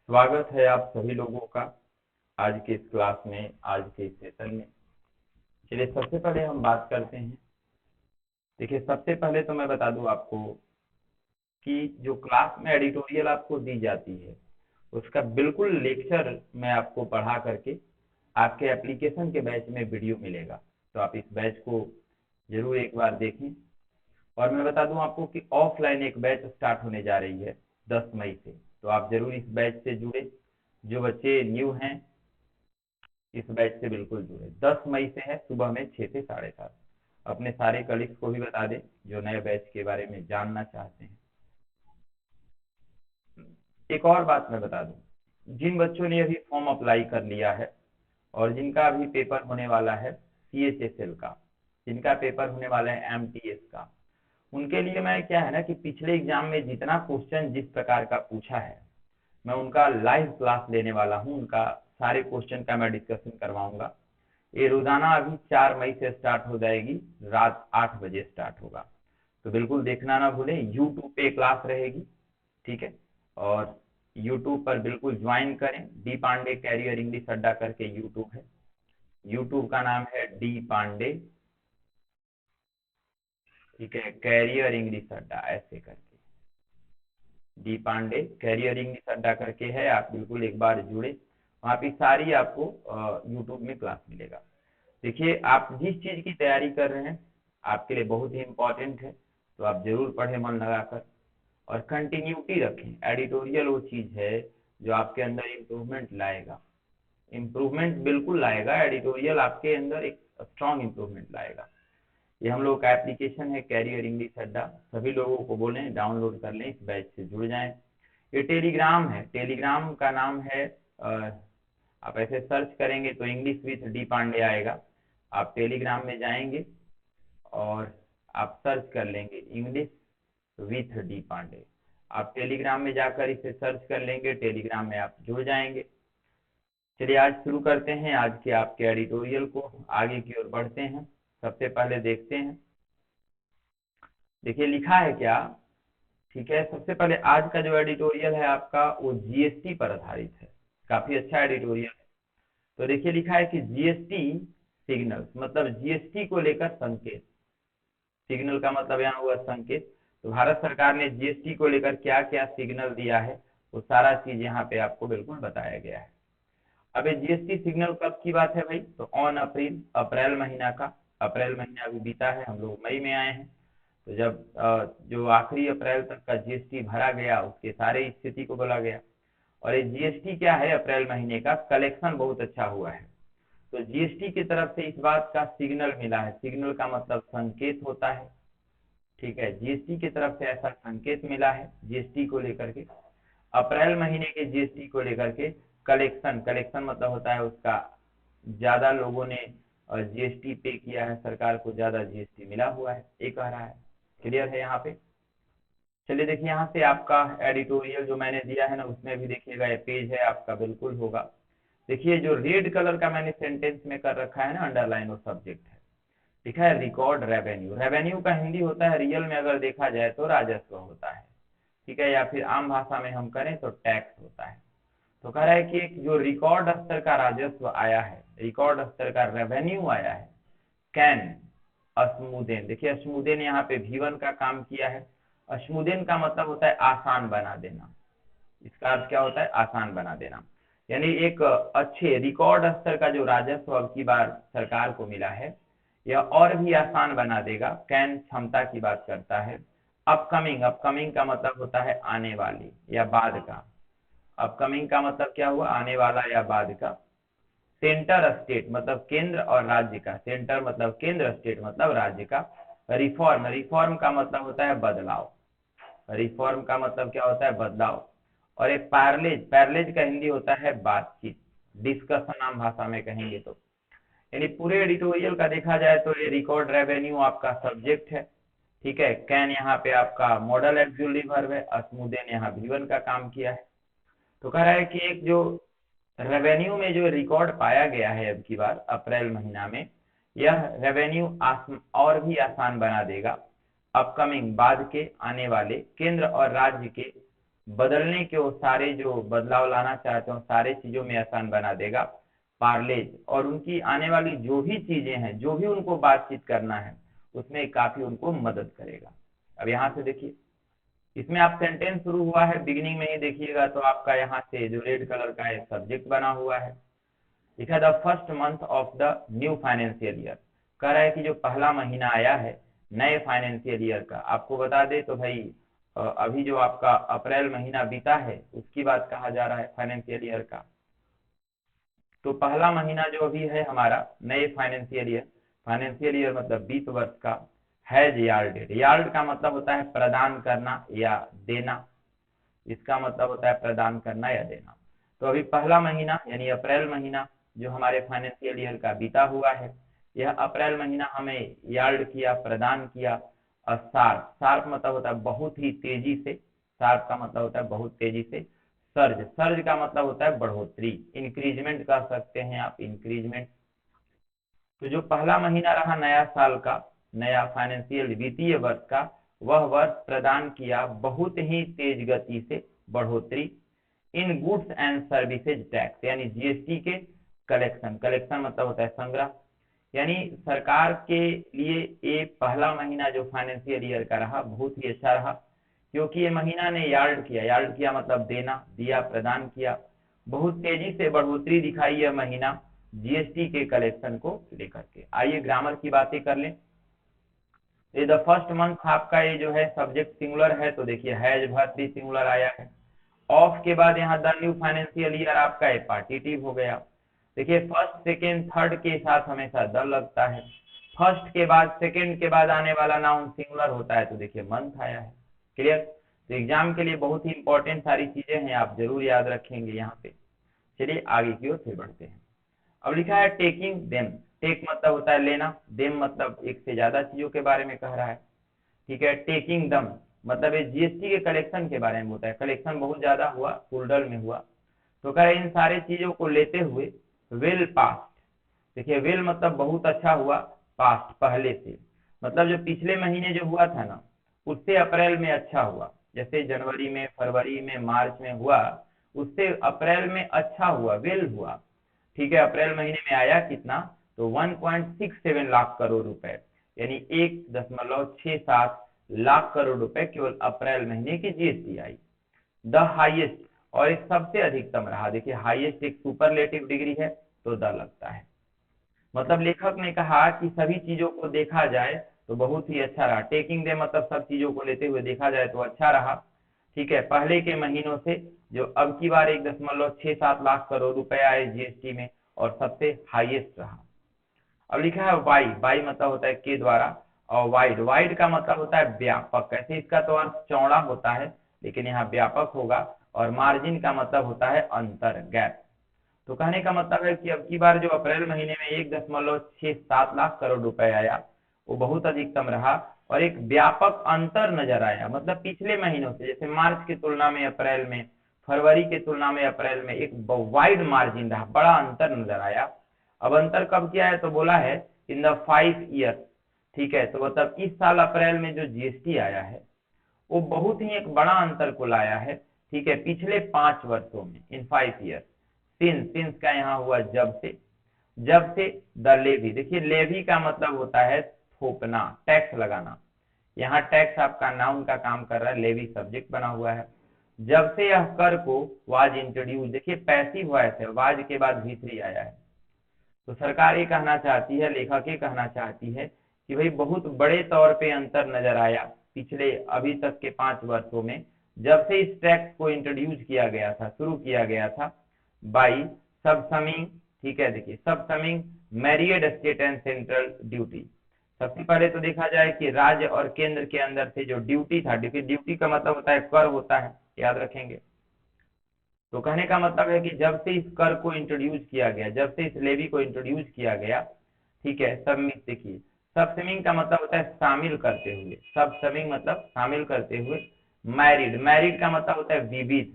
स्वागत है आप सभी लोगों का आज के इस क्लास में, आज के इस सेशन में। चलिए सबसे पहले हम बात करते हैं। देखिए सबसे पहले तो मैं बता दूं आपको कि जो क्लास में एडिटोरियल आपको दी जाती है उसका बिल्कुल लेक्चर मैं आपको पढ़ा करके आपके एप्लीकेशन के बैच में वीडियो मिलेगा। तो आप इस बैच को जरूर एक बार देखें। और मैं बता दूं आपको कि ऑफलाइन एक बैच स्टार्ट होने जा रही है 10 मई से। तो आप जरूर इस बैच से जुड़े। जो बच्चे न्यू हैं इस बैच से बिल्कुल जुड़े। 10 मई से है, सुबह में 6 से 7:30। अपने सारे कलीग्स को भी बता दें जो नए बैच के बारे में जानना चाहते हैं। एक और बात मैं बता दूं, जिन बच्चों ने अभी फॉर्म अप्लाई कर लिया है और जिनका अभी पेपर होने वाला है CHSL का, जिनका पेपर होने वाला है MTS का, उनके लिए मैं क्या है ना कि पिछले एग्जाम में जितना क्वेश्चन जिस प्रकार का पूछा है मैं उनका लाइव क्लास लेने वाला हूं। उनका सारे क्वेश्चन का मैं डिस्कशन करवाऊंगा। ये रोजाना अभी 4 मई से स्टार्ट हो जाएगी, रात 8 बजे स्टार्ट होगा। तो बिल्कुल देखना ना भूलें, यूट्यूब पे क्लास रहेगी। ठीक है। और यूट्यूब पर बिल्कुल ज्वाइन करें। डी पांडे कैरियर इंग्लिश अड्डा करके यूट्यूब है। यूट्यूब का नाम है डी पांडे। ठीक है, कैरियर इंग्लिश अड्डा ऐसे करके डी पांडे कैरियर इंग्लिश अड्डा करके है। आप बिल्कुल एक बार जुड़े, वहाँ पे सारी आपको यूट्यूब में क्लास मिलेगा। देखिए आप जिस चीज की तैयारी कर रहे हैं आपके लिए बहुत ही इंपॉर्टेंट है। तो आप जरूर पढ़ें मन लगाकर और कंटिन्यूटी रखें। एडिटोरियल वो चीज है जो आपके अंदर इम्प्रूवमेंट लाएगा। इम्प्रूवमेंट बिल्कुल लाएगा एडिटोरियल, आपके अंदर एक स्ट्रॉन्ग इम्प्रूवमेंट लाएगा। ये हम लोग का एप्लीकेशन है कैरियर इंग्लिश अड्डा। सभी लोगों को बोलें डाउनलोड कर लें, इस बैच से जुड़ जाएं। ये टेलीग्राम है, टेलीग्राम का नाम है आप ऐसे सर्च करेंगे तो इंग्लिश विथ डी पांडे आएगा। आप टेलीग्राम में जाएंगे और आप सर्च कर लेंगे इंग्लिश विथ डी पांडे। आप टेलीग्राम में जाकर इसे सर्च कर लेंगे, टेलीग्राम में आप जुड़ जाएंगे। चलिए आज शुरू करते हैं आज के आपके एडिटोरियल को, आगे की ओर बढ़ते हैं। सबसे पहले देखते हैं, देखिए लिखा है क्या। ठीक है, सबसे पहले आज का जो एडिटोरियल है आपका वो GST पर आधारित है। काफी अच्छा एडिटोरियल है। तो देखिए लिखा है कि GST सिग्नल, मतलब GST को लेकर संकेत। सिग्नल का मतलब यहाँ हुआ संकेत। तो भारत सरकार ने GST को लेकर क्या क्या सिग्नल दिया है वो सारा चीज यहाँ पे आपको बिल्कुल बताया गया है। अब ये GST सिग्नल कब की बात है भाई, तो ऑन अप्रैल, अप्रैल महीना का। अप्रैल महीना अभी बीता है, हम लोग मई में आए हैं। तो जब जो आखिरी अप्रैल तक का GST भरा गया उसके सारे स्थिति को बोला गया। और ये GST क्या है, अप्रैल महीने का कलेक्शन बहुत अच्छा हुआ है। तो GST की तरफ से इस बात का सिग्नल मिला है। सिग्नल का मतलब संकेत होता है। ठीक है, GST की तरफ से ऐसा संकेत मिला है GST को लेकर के, अप्रैल महीने के GST को लेकर के। कलेक्शन, कलेक्शन मतलब होता है उसका ज्यादा लोगों ने GST पे किया है, सरकार को ज्यादा GST मिला हुआ है, ये कह रहा है। क्लियर है यहाँ पे। चलिए देखिए यहाँ से आपका एडिटोरियल जो मैंने दिया है ना उसमें भी देखिएगा, ये पेज है आपका बिल्कुल होगा। देखिए जो रेड कलर का मैंने सेंटेंस में कर रखा है ना अंडरलाइन, वो सब्जेक्ट है। लिखा है रिकॉर्ड रेवेन्यू। रेवेन्यू का हिंदी होता है, रियल में अगर देखा जाए तो राजस्व होता है। ठीक है, या फिर आम भाषा में हम करें तो टैक्स होता है। तो कह रहा है कि एक जो रिकॉर्ड स्तर का राजस्व आया है, रिकॉर्ड स्तर का रेवेन्यू आया है, कैन अस्मुदेन। देखिए अस्मुदेन यहाँ पे V1 का काम किया है। अस्मुदेन का मतलब होता है आसान बना देना। इसका अर्थ क्या होता है, आसान बना देना। यानी एक अच्छे रिकॉर्ड स्तर का जो राजस्व अब की बार सरकार को मिला है यह और भी आसान बना देगा। कैन क्षमता की बात करता है। अपकमिंग, अपकमिंग का मतलब होता है आने वाली या बाद का। अपकमिंग का मतलब क्या हुआ, आने वाला या बाद का। सेंटर स्टेट मतलब केंद्र और राज्य का। सेंटर मतलब केंद्र, स्टेट मतलब राज्य का। रिफॉर्म, रिफॉर्म का मतलब होता है बदलाव। रिफॉर्म का मतलब क्या होता है, बदलाव। और एक पैरलेज, पैरलेज का हिंदी होता है बातचीत, डिस्कशन आम भाषा में कहेंगे तो। यानी पूरे एडिटोरियल का देखा जाए तो ये रिकॉर्ड रेवेन्यू आपका सब्जेक्ट है। ठीक है, कैन यहाँ पे आपका मॉडल एक्सक्लूसिव वर्ब है, अस्मुदेन यहाँ V1 का काम किया है। तो कह रहा है कि एक जो रेवेन्यू में जो रिकॉर्ड पाया गया है अब की बार अप्रैल महीना में, यह रेवेन्यू और भी आसान बना देगा अपकमिंग बाद के, आने वाले केंद्र और राज्य के बदलने के वो सारे जो बदलाव लाना चाहते हो सारे चीजों में आसान बना देगा पार्लेज, और उनकी आने वाली जो भी चीजें हैं, जो भी उनको बातचीत करना है, उसमें काफी उनको मदद करेगा। अब यहाँ से देखिए, इसमें आप सेंटेंस शुरू हुआ है, बिगिनिंग में ही देखिएगा तो आपका यहाँ से जो रेड कलर का एक सब्जेक्ट बना हुआ है, लिखा the first month of the new financial year. कह रहा है कि जो पहला महीना आया है नए फाइनेंशियल ईयर का, आपको बता दे तो भाई अभी जो आपका अप्रैल महीना बीता है उसकी बात कहा जा रहा है फाइनेंशियल ईयर का। तो पहला महीना जो अभी है हमारा नए फाइनेंशियल ईयर मतलब 20 वर्ष का, हैज यार्डेड। यार्ड का मतलब होता है प्रदान करना या देना, इसका मतलब होता है प्रदान करना या देना। तो अभी पहला महीना यानी अप्रैल महीना जो हमारे फाइनेंशियल ईयर का बीता हुआ है, यह अप्रैल महीना हमें यार्ड किया, प्रदान किया। शार्प, शार्प मतलब होता है बहुत ही तेजी से, शार्प का मतलब होता है बहुत तेजी से। सर्ज, सर्ज का मतलब होता है बढ़ोतरी, इंक्रीजमेंट कह सकते हैं आप, इंक्रीजमेंट। तो जो पहला महीना रहा नया साल का, नया फाइनेंशियल वित्तीय वर्ष का, वह वर्ष प्रदान किया बहुत ही तेज गति से बढ़ोतरी इन गुड्स एंड सर्विसेज टैक्स यानी जीएसटी के कलेक्शन, कलेक्शन मतलब होता है संग्रह। यानी सरकार के लिए ये पहला महीना जो फाइनेंशियल ईयर का रहा बहुत ही अच्छा रहा, क्योंकि ये महीना ने यार्ड किया, यार्ड किया मतलब देना, दिया, प्रदान किया, बहुत तेजी से बढ़ोतरी दिखाई यह महीना जीएसटी के कलेक्शन को लेकर के। आइए ग्रामर की बातें कर लें। ये द फर्स्ट मंथ आपका ये जो है सब्जेक्ट सिंगुलर है, तो देखिए हैज वर्ब भी सिंगुलर आया है। ऑफ के बाद यहाँ द न्यू फाइनेंशियल ईयर आपका ये पार्टिटिव हो गया। देखिए फर्स्ट सेकेंड थर्ड के साथ हमेशा द लगता है, फर्स्ट के बाद सेकेंड के बाद आने वाला नाउन सिंगुलर होता है, तो देखिए मंथ आया है। क्लियर? तो एग्जाम के लिए बहुत ही इंपॉर्टेंट सारी चीजें हैं, आप जरूर याद रखेंगे यहाँ पे। चलिए आगे की ओर फिर बढ़ते हैं। अब लिखा है टेकिंग देम। टेक मतलब होता है लेना, देम मतलब एक से ज्यादा चीजों के बारे में कह रहा है। ठीक है, टेकिंग दम मतलब ये जीएसटी के कलेक्शन के बारे में होता है, कलेक्शन बहुत ज्यादा हुआ, फुलडल में हुआ, तो कह रहे इन सारे चीजों को लेते हुए वेल पास्ट। देखिए वेल मतलब बहुत अच्छा हुआ, पास्ट पहले से, मतलब जो पिछले महीने जो हुआ था ना उससे अप्रैल में अच्छा हुआ, जैसे जनवरी में, फरवरी में, मार्च में हुआ, उससे अप्रैल में अच्छा हुआ, वेल हुआ। ठीक है, अप्रैल महीने में आया कितना, तो 1.67 लाख करोड़ रुपए, यानी 1.67 लाख करोड़ रुपए केवल अप्रैल महीने की जीएसटी आई। द हाईएस्ट, और एक सबसे अधिकतम रहा। देखिए हाईएस्ट एक सुपरलेटिव डिग्री है तो द लगता है, मतलब लेखक ने कहा कि सभी चीजों को देखा जाए तो बहुत ही अच्छा रहा। टेकिंग दे मतलब सब चीजों को लेते हुए देखा जाए तो अच्छा रहा। ठीक है, पहले के महीनों से जो अब की बार 1.67 लाख करोड़ रुपए आए जीएसटी में, और सबसे हाईएस्ट रहा। अब लिखा है वाई, वाई मतलब होता है के द्वारा, और वाइड, वाइड का मतलब होता है व्यापक। ऐसे इसका तो अर्थ चौड़ा होता है, लेकिन यहाँ व्यापक होगा। और मार्जिन का मतलब होता है अंतर, गैप। तो कहने का मतलब है कि अब की बार जो अप्रैल महीने में 1.67 लाख करोड़ रुपए आया वो बहुत अधिकतम रहा, और एक व्यापक अंतर नजर आया, मतलब पिछले महीनों से, जैसे मार्च की तुलना में अप्रैल में, फरवरी की तुलना में अप्रैल में एक वाइड मार्जिन रहा, बड़ा अंतर नजर आया। अब अंतर कब किया है, तो बोला है इन द 5 ईयर। ठीक है, तो मतलब इस साल अप्रैल में जो जीएसटी आया है वो बहुत ही एक बड़ा अंतर को लाया है। ठीक है, पिछले 5 वर्षों में, इन 5 ईयर, सिंस, सिंस का यहाँ हुआ जब से, जब से द लेवी। देखिए लेवी का मतलब होता है थोपना, टैक्स लगाना, यहाँ टैक्स आपका नाउन का काम कर रहा है, लेवी सब्जेक्ट बना हुआ है। जब से यह कर को वाज इंट्रोड्यूस, देखिए पैसिव वॉइस है, वाज के बाद भी3 आया है, तो सरकार ये कहना चाहती है, लेखक ये कहना चाहती है कि भाई बहुत बड़े तौर पे अंतर नजर आया पिछले अभी तक के 5 वर्षों में, जब से इस टैक्स को इंट्रोड्यूस किया गया था, शुरू किया गया था बाई सबसमिंग। ठीक है, देखिए सबसमिंग मैरियड स्टेट एंड सेंट्रल ड्यूटी। सबसे पहले तो देखा जाए कि राज्य और केंद्र के अंदर से जो ड्यूटी था, ड्यूटी का मतलब होता है कर होता है, याद रखेंगे। तो कहने का मतलब है कि जब से इस कर को इंट्रोड्यूस किया गया, जब से इस लेवी को इंट्रोड्यूस किया गया, ठीक है, सबमिट, देखिए सबसमिंग का मतलब होता है शामिल करते हुए, सबसमिंग मतलब शामिल करते हुए। मैरिड, मैरिड का मतलब होता है विविध।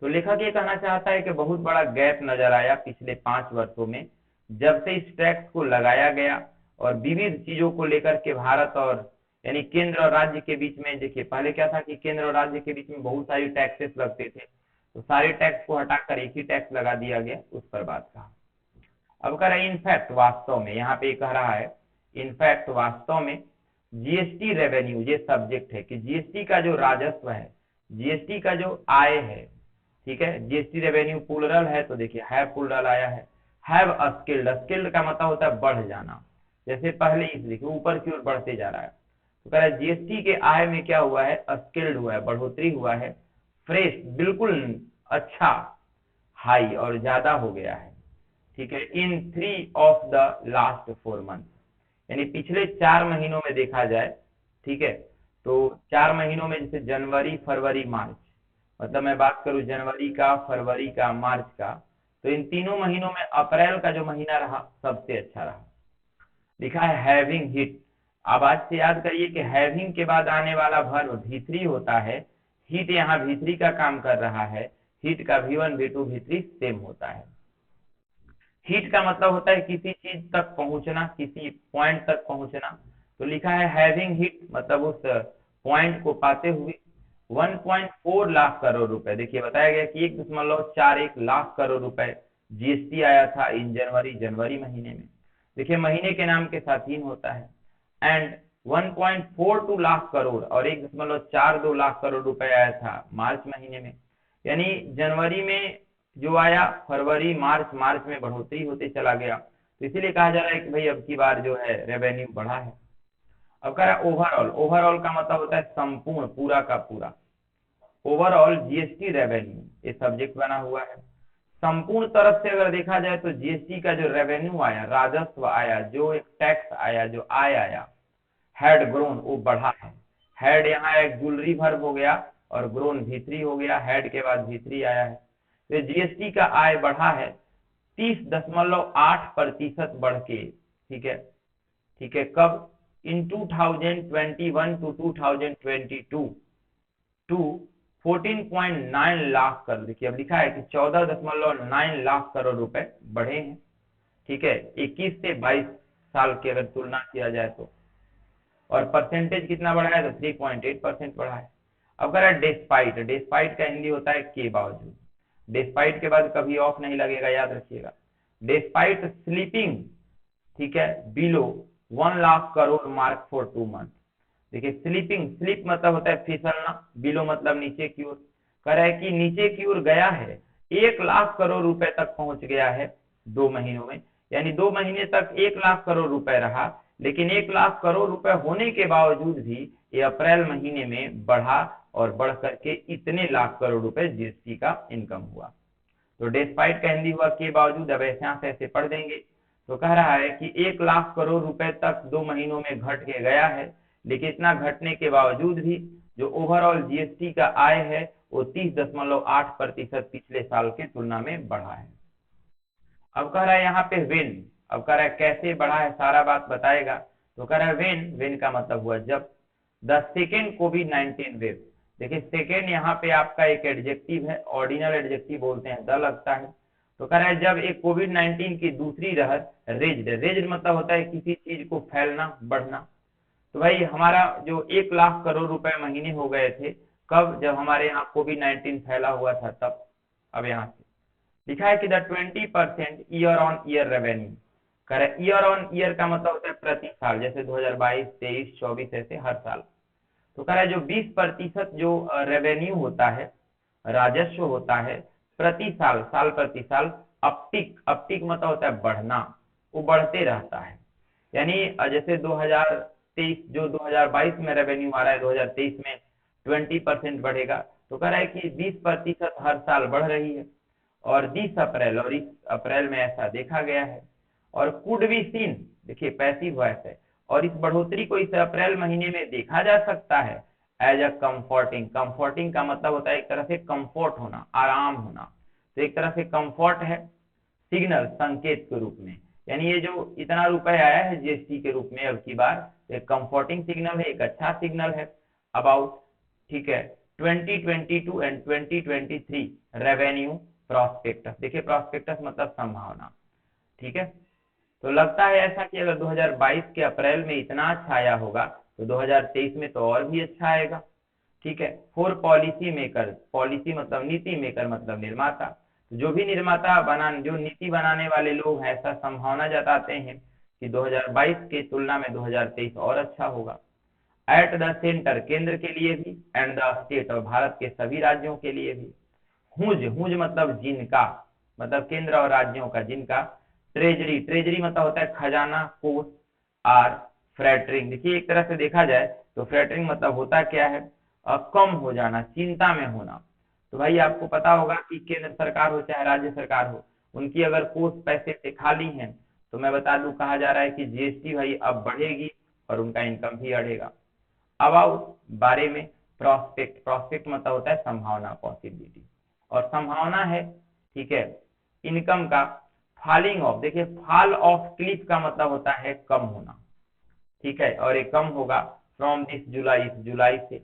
तो लेखक ये कहना चाहता है कि बहुत बड़ा गैप नजर आया पिछले 5 वर्षों में, जब से इस टैक्स को लगाया गया और विविध चीजों को लेकर के भारत और यानी केंद्र और राज्य के बीच में, देखिए पहले क्या था कि केंद्र और राज्य के बीच में बहुत सारी टैक्सेस लगते थे, तो सारे टैक्स को हटाकर एक ही टैक्स लगा दिया गया, उस पर बात कहा। अब कह रहा है इनफैक्ट, वास्तव में, यहाँ पे कह रहा है इनफैक्ट वास्तव में जीएसटी रेवेन्यू, ये सब्जेक्ट है कि जीएसटी का जो राजस्व है, जीएसटी का जो आय है, ठीक है, जीएसटी रेवेन्यू प्लूरल है, तो देखिए हैव प्लूरल आया है। हैव अस्किल्ड, अस्किल्ड का मतलब होता है बढ़ जाना, जैसे पहले इस देखिए ऊपर की ओर बढ़ते जा रहा है, तो कह रहा है जीएसटी के आय में क्या हुआ है, अस्किल्ड हुआ है, बढ़ोतरी हुआ है, फ्रेश बिल्कुल अच्छा, हाई और ज्यादा हो गया है, ठीक है, इन 3 ऑफ द लास्ट 4 मंथ, यानी पिछले 4 महीनों में देखा जाए, ठीक है, तो 4 महीनों में जैसे जनवरी फरवरी मार्च, मतलब मैं बात करूं जनवरी का, फरवरी का, मार्च का, तो इन तीनों महीनों में अप्रैल का जो महीना रहा सबसे अच्छा रहा। लिखा है हैविंग हिट। अब आज से याद करिए कि हैविंग के बाद आने वाला वर्ब भी3 होता है, हिट यहाँ भी3 का काम कर रहा है, हिट का V1 V2 V3 सेम होता है। हिट का मतलब होता है किसी चीज तक पहुंचना, किसी पॉइंट तक पहुंचना, तो लिखा है हैविंग हिट, मतलब उस पॉइंट को पाते हुए 1.4 लाख करोड़ रुपए, देखिए बताया गया कि 1.41 लाख करोड़ रुपए जीएसटी आया था इन जनवरी महीने में, देखिए महीने के नाम के साथ इन होता है, एंड 1.42 लाख करोड़ और 1.42 लाख करोड़ रुपए आया था मार्च महीने में, यानी जनवरी में जो आया, फरवरी मार्च, मार्च में बढ़ोतरी होते चला गया, तो इसीलिए कहा जा रहा है कि भाई अब की बार जो है रेवेन्यू बढ़ा है। अब कह रहा है ओवरऑल, ओवरऑल का मतलब होता है संपूर्ण, पूरा का पूरा, ओवरऑल जीएसटी रेवेन्यू ये सब्जेक्ट बना हुआ है। संपूर्ण तरफ से अगर देखा जाए तो जीएसटी का जो रेवेन्यू आया, राजस्व आया, जो एक टैक्स आया, जो आय आया, हैड ग्रोन, वो बढ़ा है। हैड यहाँ एक जूलरी वर्ब हो गया और ग्रोन भी3 हो गया, हैड के बाद भी3 आया है, तो जीएसटी का आय बढ़ा है 30.8% बढ़ के, ठीक है, ठीक है, कब, इन 2021 टू 2022 टू 14.9 लाख करोड़, देखिए अब लिखा है कि 14.9 लाख करोड़ रुपए बढ़े हैं, ठीक है, 21 से 22 साल की अगर तुलना किया जाए तो, और परसेंटेज कितना बढ़ा है, तो 3.8% बढ़ा है। अब कह रहा है डेस्पाइट, डेस्पाइट का हिंदी होता है के बावजूद, डेस्पाइट के बाद कभी ऑफ नहीं लगेगा, याद रखिएगा, डेस्पाइट स्लीपिंग, ठीक है, below 1 lakh crore mark for 2 month, देखिए स्लीपिंग, स्लीप मतलब होता है फिसलना, बिलो मतलब नीचे की ओर, कह रहा है कि नीचे की ओर गया है, 1 लाख करोड़ रुपए तक पहुंच गया है 2 महीनों में, यानी 2 महीने तक 1 लाख करोड़ रुपए रहा, लेकिन 1 लाख करोड़ रुपए होने के बावजूद भी ये अप्रैल महीने में बढ़ा और बढ़ करके इतने लाख करोड़ रुपए जीएसटी का इनकम हुआ। तो डेस्पाइट का हिंदी हुआ के बावजूद, अब ऐसे ऐसे पढ़ देंगे, तो कह रहा है कि 1 लाख करोड़ रुपए तक 2 महीनों में घट के गया है, लेकिन इतना घटने के बावजूद भी जो ओवरऑल जीएसटी का आय है वो 30.8% पिछले साल के तुलना में बढ़ा है। अब कह रहा है यहाँ पे वेन, अब कह रहा है कैसे बढ़ा है, सारा बात बताएगा, तो कह रहा है वेन, वेन का मतलब हुआ जब, द सेकेंड कोविड-19 वेव, देखिए सेकेंड यहाँ पे आपका एक एडजेक्टिव है, ऑर्डिनल एडजेक्टिव बोलते हैं, द लगता है, तो कह रहा है जब एक कोविड-19 की दूसरी लहर रेज्ड, रेज्ड मतलब होता है किसी चीज को फैलना, बढ़ना, तो भाई हमारा जो 1 लाख करोड़ रुपए महीने हो गए थे, कब, जब हमारे यहाँ कोविड-19 फैला हुआ था तब। अब यहाँ से लिखा है कि the 20% year on year revenue, कह रहे ईयर ऑन ईयर का मतलब होता है प्रति साल, जैसे 2022, 23, 24 ऐसे हर साल, तो कह रहा है जो 20% जो रेवेन्यू होता है, राजस्व होता है प्रति साल, साल प्रति साल, अपटिक, अपटिक मतलब होता है बढ़ना, वो बढ़ते रहता है, यानी जैसे 2023 जो 2022 में रेवेन्यू आ रहा है 2023 में 20% बढ़ेगा, तो कह रहा है कि 20% हर साल बढ़ रही है, और 20 अप्रैल और इस अप्रैल में ऐसा देखा गया है, और कुड बी सीन, देखिए पैसिव वॉइस है, और इस बढ़ोतरी को इस अप्रैल महीने में देखा जा सकता है एज अ कंफर्टिंग, कंफर्टिंग का मतलब होता है एक तरह से कंफर्ट होना, आराम होना, तो एक तरह से कंफर्ट है, सिग्नल, संकेत के रूप में, यानी ये जो इतना रुपए आया है जीएसटी के रूप में अब की बार, एक कंफर्टिंग सिग्नल है, एक अच्छा सिग्नल है अबाउट, ठीक है, 2022 एंड 2023 रेवेन्यू प्रॉस्पेक्टस, देखिए प्रॉस्पेक्टस मतलब संभावना, ठीक है, तो लगता है ऐसा कि अगर 2022 के अप्रैल में इतना अच्छा आया होगा तो 2023 में तो और भी अच्छा आएगा। ठीक है। फॉर पॉलिसी मेकर, पॉलिसी मतलब नीति, मेकर मतलब निर्माता। तो जो भी निर्माता जो नीति बनाने वाले लोग हैं, ऐसा संभावना जताते हैं कि 2022 के तुलना में 2023 और अच्छा होगा। एट द सेंटर, केंद्र के लिए भी, एंड द स्टेट, और भारत के सभी राज्यों के लिए भी। हुज, हुज मतलब जिनका, मतलब केंद्र और राज्यों का जिनका। ट्रेजरी, ट्रेजरी मतलब होता है खजाना, कोष। आर फ्रैटरिंग, देखिए एक तरह से देखा जाए तो फ्रैटरिंग मतलब होता क्या है, कम हो जाना, चिंता में होना। तो भाई आपको पता होगा कि केंद्र सरकार हो चाहे राज्य सरकार हो, उनकी अगर कोष पैसे से खाली है तो मैं बता दूं, कहा जा रहा है कि जीएसटी भाई अब बढ़ेगी और उनका इनकम भी बढ़ेगा। अबाउट, बारे में। प्रोस्पेक्ट, प्रोस्पेक्ट मतलब होता है संभावना, पॉसिबिलिटी, और संभावना है। ठीक है। इनकम का। फॉलिंग ऑफ, देखिए फॉल ऑफ क्लिफ का मतलब होता है कम होना। ठीक है। और ये कम होगा फ्रॉम दिस जुलाई, इस जुलाई से।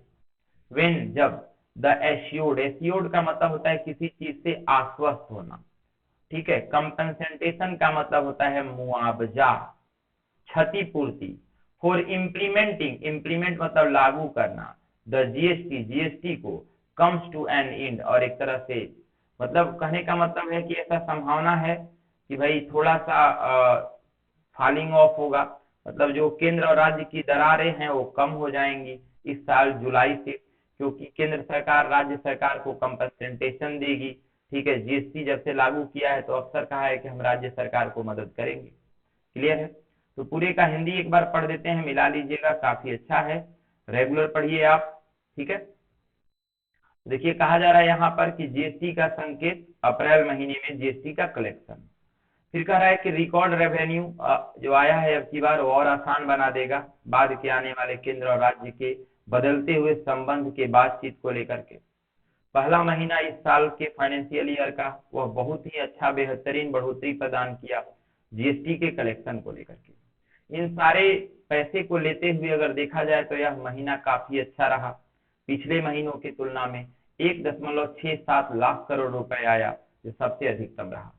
व्हेन, जब। द एश्योर्ड, एश्योर्ड का मतलब होता है किसी चीज से आश्वस्त होना। ठीक है। कंपनसेटेशन का मतलब होता है मुआवजा, क्षतिपूर्ति। फॉर इम्प्लीमेंटिंग, इम्प्लीमेंट मतलब लागू करना, द जीएसटी, जीएसटी को, कम्स टू एन एंड, और एक तरह से मतलब कहने का मतलब है कि ऐसा संभावना है कि भाई थोड़ा सा फॉलिंग ऑफ होगा, मतलब जो केंद्र और राज्य की दरारें हैं वो कम हो जाएंगी इस साल जुलाई से, क्योंकि केंद्र सरकार राज्य सरकार को कंपनसेशन देगी। ठीक है। जीएसटी जब से लागू किया है तो अक्सर कहा है कि हम राज्य सरकार को मदद करेंगे। क्लियर है। तो पूरे का हिंदी एक बार पढ़ देते हैं, मिला लीजिएगा, काफी अच्छा है, रेगुलर पढ़िए आप। ठीक है। देखिए कहा जा रहा है यहाँ पर कि जीएसटी का संकेत, अप्रैल महीने में जीएसटी का कलेक्शन। फिर कह रहा है कि रिकॉर्ड रेवेन्यू जो आया है अब की बार वो और आसान बना देगा बाद के आने वाले केंद्र और राज्य के बदलते हुए संबंध के बातचीत को लेकर के। पहला महीना इस साल के फाइनेंशियल ईयर का वह बहुत ही अच्छा बेहतरीन बढ़ोतरी प्रदान किया जीएसटी के कलेक्शन को लेकर के। इन सारे पैसे को लेते हुए अगर देखा जाए तो यह महीना काफी अच्छा रहा। पिछले महीनों की तुलना में 1.67 लाख करोड़ रुपए आया, जो सबसे अधिकतम रहा।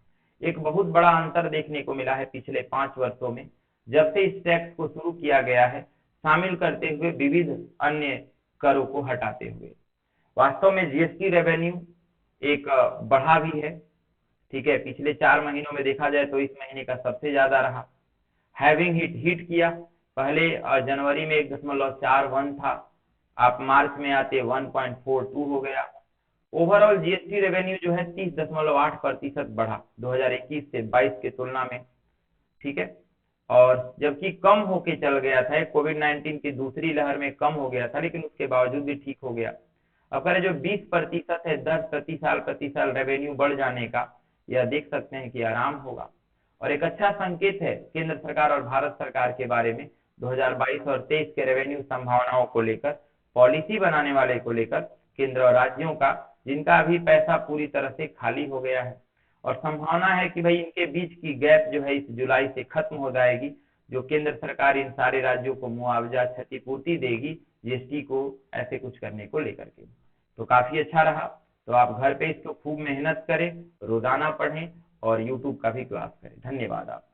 एक बहुत बड़ा अंतर देखने को मिला है पिछले 5 वर्षों में, जब से इस टैक्स को शुरू किया गया है, शामिल करते हुए विविध अन्य करों को हटाते हुए। वास्तव में जीएसटी रेवेन्यू एक बढ़ा भी है। ठीक है। पिछले 4 महीनों में देखा जाए तो इस महीने का सबसे ज्यादा रहा। हैविंग हिट, हिट किया। पहले जनवरी में 1.41 था, आप मार्च में आते 1.42 हो गया। ओवरऑल जीएसटी रेवेन्यू जो है 30.8% बढ़ा 2021 से 22 के तुलना में। ठीक है। और जबकि कम होके चल गया था, कोविड-19 की दूसरी लहर में कम हो गया था, लेकिन उसके बावजूद भी ठीक हो गया। अब कह रहे जो 20% है दर प्रति साल रेवेन्यू बढ़ जाने का, यह देख सकते हैं कि आराम होगा। और एक अच्छा संकेत है केंद्र सरकार और भारत सरकार के बारे में 2022 और 23 के रेवेन्यू संभावनाओं को लेकर, पॉलिसी बनाने वाले को लेकर, केंद्र और राज्यों का, जिनका अभी पैसा पूरी तरह से खाली हो गया है। और संभावना है कि भाई इनके बीच की गैप जो है इस जुलाई से खत्म हो जाएगी, जो केंद्र सरकार इन सारे राज्यों को मुआवजा क्षतिपूर्ति देगी जीएसटी को ऐसे कुछ करने को लेकर के। तो काफी अच्छा रहा। तो आप घर पे इसको खूब मेहनत करें, रोजाना पढ़ें और यूट्यूब का भी क्लास करें। धन्यवाद आप।